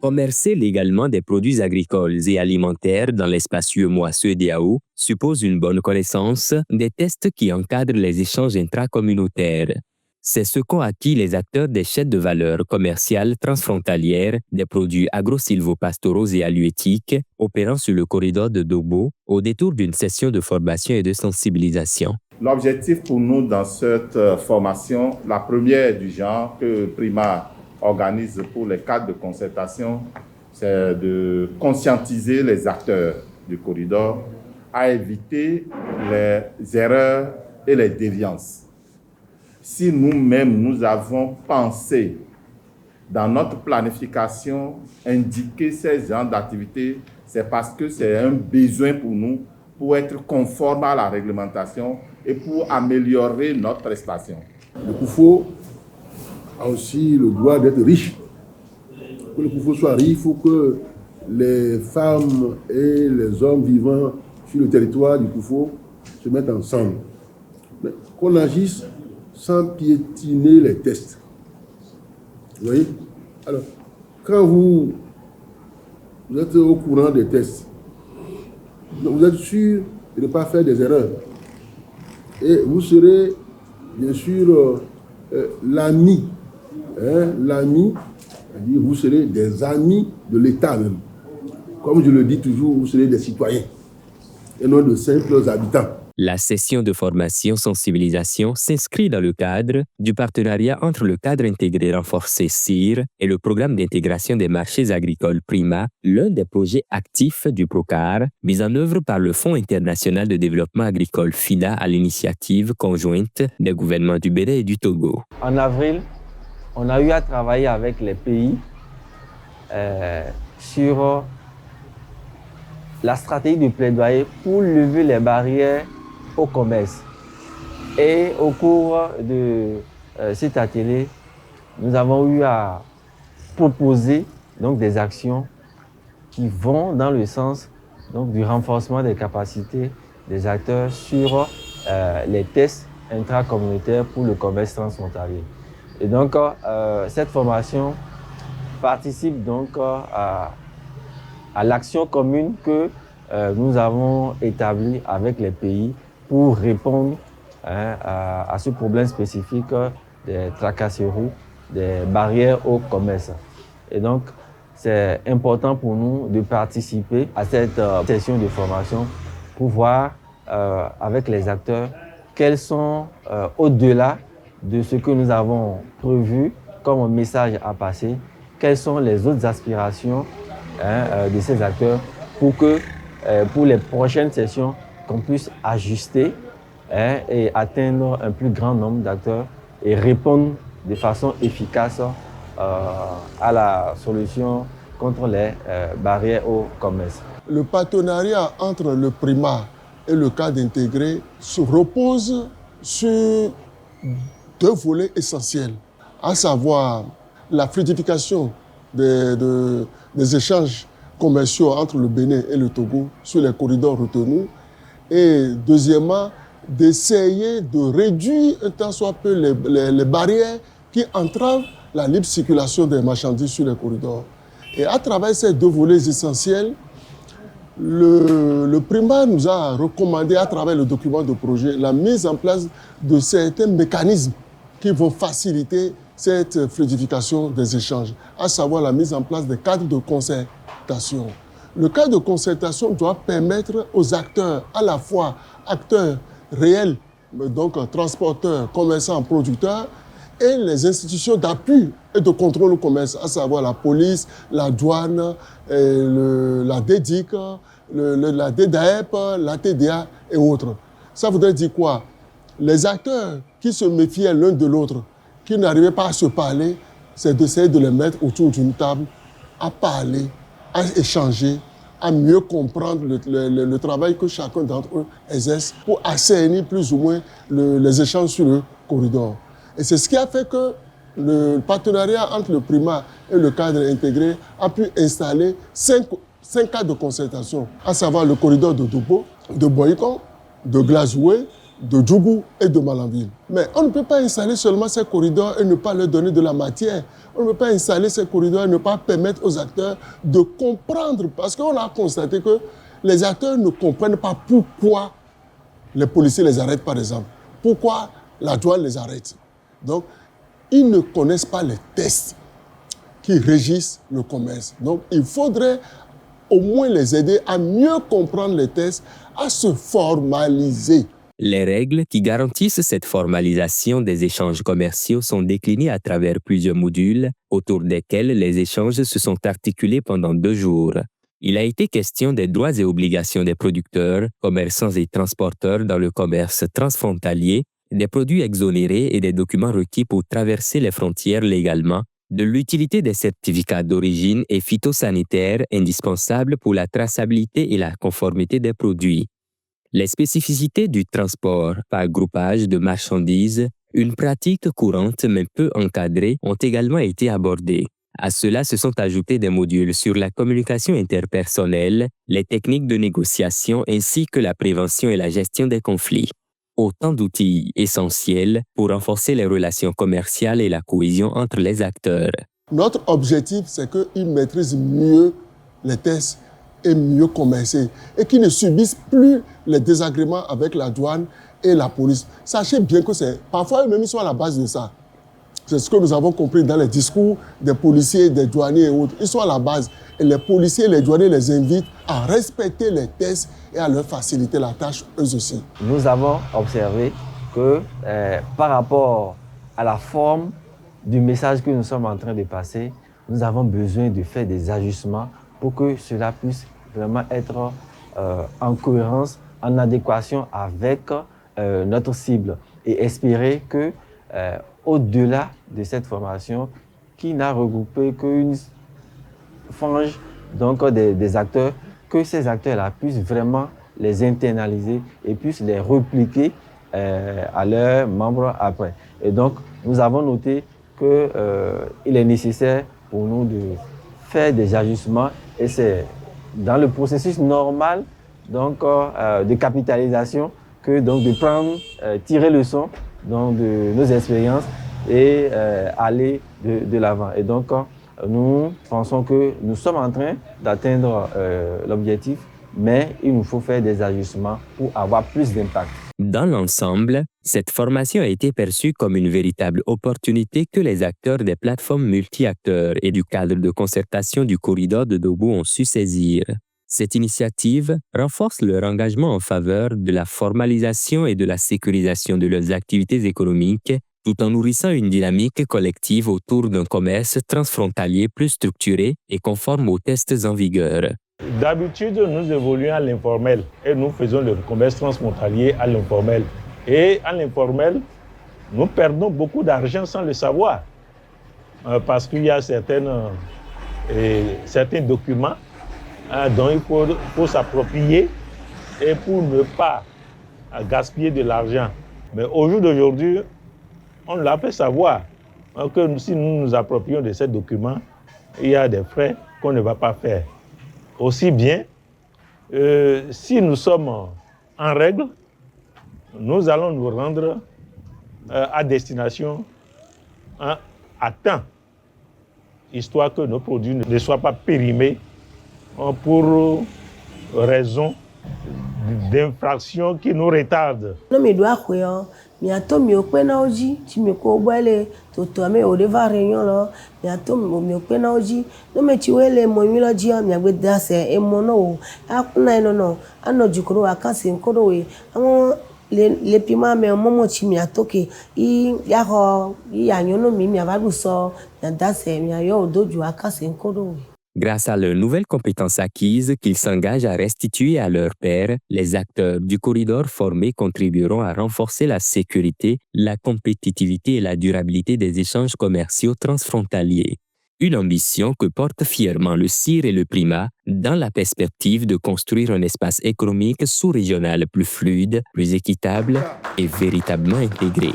Commercer légalement des produits agricoles et alimentaires dans l'espace UEMOA CEDEAO suppose une bonne connaissance des tests qui encadrent les échanges intracommunautaires. C'est ce qu'ont acquis les acteurs des chaînes de valeur commerciales transfrontalières des produits agro-sylvopastoraux et halieutiques opérant sur le corridor de Dogbo au détour d'une session de formation et de sensibilisation. L'objectif pour nous dans cette formation, la première du genre que Prima organise pour les cadres de concertation, c'est de conscientiser les acteurs du corridor à éviter les erreurs et les déviances. Si nous-mêmes, nous avons pensé dans notre planification indiquer ces genres d'activités, c'est parce que c'est un besoin pour nous pour être conforme à la réglementation et pour améliorer notre prestation. Le Koufo a aussi le droit d'être riche. Pour que le Koufo soit riche, il faut que les femmes et les hommes vivant sur le territoire du Koufo se mettent ensemble. Mais qu'on agisse sans piétiner les tests. Vous voyez? Alors, quand vous êtes au courant des tests, vous êtes sûr de ne pas faire des erreurs. Et vous serez, bien sûr, l'ami. L'ami, c'est-à-dire vous serez des amis de l'État même. Comme je le dis toujours, vous serez des citoyens et non de simples habitants. La session de formation-sensibilisation s'inscrit dans le cadre du partenariat entre le cadre intégré renforcé CIR et le programme d'intégration des marchés agricoles PRIMA, l'un des projets actifs du PROCAR, mis en œuvre par le Fonds international de développement agricole FIDA à l'initiative conjointe des gouvernements du Bénin et du Togo. En avril, on a eu à travailler avec les pays sur la stratégie de plaidoyer pour lever les barrières au commerce. Et au cours de cet atelier, nous avons eu à proposer donc, des actions qui vont dans le sens donc, du renforcement des capacités des acteurs sur les tests intracommunautaires pour le commerce transfrontalier. Et donc, cette formation participe donc à l'action commune que nous avons établie avec les pays pour répondre à ce problème spécifique des tracasseries, des barrières au commerce. Et donc, c'est important pour nous de participer à cette session de formation pour voir avec les acteurs quels sont, au-delà de ce que nous avons prévu comme message à passer, quelles sont les autres aspirations de ces acteurs pour que, pour les prochaines sessions, qu'on puisse ajuster et atteindre un plus grand nombre d'acteurs et répondre de façon efficace à la solution contre les barrières au commerce. Le partenariat entre le PRIMA et le cadre intégré se repose sur deux volets essentiels, à savoir la fluidification des échanges commerciaux entre le Bénin et le Togo sur les corridors retenus et deuxièmement, d'essayer de réduire un tant soit peu les barrières qui entravent la libre circulation des marchandises sur les corridors. Et à travers ces deux volets essentiels, le PRIMA nous a recommandé à travers le document de projet la mise en place de certains mécanismes qui vont faciliter cette fluidification des échanges, à savoir la mise en place des cadres de concertation. Le cadre de concertation doit permettre aux acteurs, à la fois acteurs réels, donc transporteurs, commerçants, producteurs, et les institutions d'appui et de contrôle au commerce, à savoir la police, la douane, la DEDIC, la DEDAEP, la TDA et autres. Ça voudrait dire quoi? Les acteurs qui se méfiaient l'un de l'autre, qui n'arrivaient pas à se parler, c'est d'essayer de les mettre autour d'une table, à parler, à échanger, à mieux comprendre le travail que chacun d'entre eux exerce pour assainir plus ou moins les échanges sur le corridor. Et c'est ce qui a fait que le partenariat entre le PRIMA et le cadre intégré a pu installer 5 cadres de concertation, à savoir le corridor de Dogbo, de Boycon, de Glazoué, de Djougou et de Malanville. Mais on ne peut pas installer seulement ces corridors et ne pas leur donner de la matière. On ne peut pas installer ces corridors et ne pas permettre aux acteurs de comprendre. Parce qu'on a constaté que les acteurs ne comprennent pas pourquoi les policiers les arrêtent, par exemple. Pourquoi la douane les arrête. Donc, ils ne connaissent pas les tests qui régissent le commerce. Donc, il faudrait au moins les aider à mieux comprendre les tests, à se formaliser. Les règles qui garantissent cette formalisation des échanges commerciaux sont déclinées à travers plusieurs modules autour desquels les échanges se sont articulés pendant 2 jours. Il a été question des droits et obligations des producteurs, commerçants et transporteurs dans le commerce transfrontalier, des produits exonérés et des documents requis pour traverser les frontières légalement, de l'utilité des certificats d'origine et phytosanitaires indispensables pour la traçabilité et la conformité des produits. Les spécificités du transport par groupage de marchandises, une pratique courante mais peu encadrée, ont également été abordées. À cela se sont ajoutés des modules sur la communication interpersonnelle, les techniques de négociation ainsi que la prévention et la gestion des conflits. Autant d'outils essentiels pour renforcer les relations commerciales et la cohésion entre les acteurs. Notre objectif, c'est qu'ils maîtrisent mieux les tests et mieux commercer et qu'ils ne subissent plus les désagréments avec la douane et la police. Sachez bien que parfois eux-mêmes ils sont à la base de ça. C'est ce que nous avons compris dans les discours des policiers, des douaniers et autres. Ils sont à la base. Et les policiers et les douaniers les invitent à respecter les tests et à leur faciliter la tâche eux aussi. Nous avons observé que par rapport à la forme du message que nous sommes en train de passer, nous avons besoin de faire des ajustements pour que cela puisse vraiment être en cohérence, en adéquation avec notre cible et espérer que au-delà de cette formation qui n'a regroupé qu'une frange donc des acteurs, que ces acteurs-là puissent vraiment les internaliser et puissent les repliquer à leurs membres après. Et donc, nous avons noté qu'il est nécessaire pour nous de faire des ajustements et c'est dans le processus normal donc, de capitalisation que donc, de prendre, tirer le son donc, de nos expériences et aller de l'avant. Et donc, nous pensons que nous sommes en train d'atteindre l'objectif, mais il nous faut faire des ajustements pour avoir plus d'impact. Dans l'ensemble, cette formation a été perçue comme une véritable opportunité que les acteurs des plateformes multi-acteurs et du cadre de concertation du corridor de Dobou ont su saisir. Cette initiative renforce leur engagement en faveur de la formalisation et de la sécurisation de leurs activités économiques, tout en nourrissant une dynamique collective autour d'un commerce transfrontalier plus structuré et conforme aux tests en vigueur. D'habitude, nous évoluons à l'informel et nous faisons le commerce transfrontalier à l'informel. Et à l'informel, nous perdons beaucoup d'argent sans le savoir parce qu'il y a certains documents dont il faut s'approprier et pour ne pas gaspiller de l'argent. Mais au jour d'aujourd'hui, on l'a fait savoir que si nous nous approprions de ces documents, il y a des frais qu'on ne va pas faire. Aussi bien, si nous sommes en règle, nous allons nous rendre à destination à temps, histoire que nos produits ne soient pas périmés pour raison d'infractions qui nous retardent. Miato mi okpe na oji ti mi ko gbele toto ame o de va réunion lo miato mi okpe na oji no me ti wele mo mi lo ji mi agbe dase e mo no o akuna no ano jukoro akase nkodo we awon le pima me momo ti miato ke I ya ho ya yan no mi avadu so na dase mi ayo odoju akase nkodo we. Grâce à leurs nouvelles compétences acquises qu'ils s'engagent à restituer à leurs pairs, les acteurs du corridor formé contribueront à renforcer la sécurité, la compétitivité et la durabilité des échanges commerciaux transfrontaliers. Une ambition que portent fièrement le CIR et le Prima dans la perspective de construire un espace économique sous-régional plus fluide, plus équitable et véritablement intégré.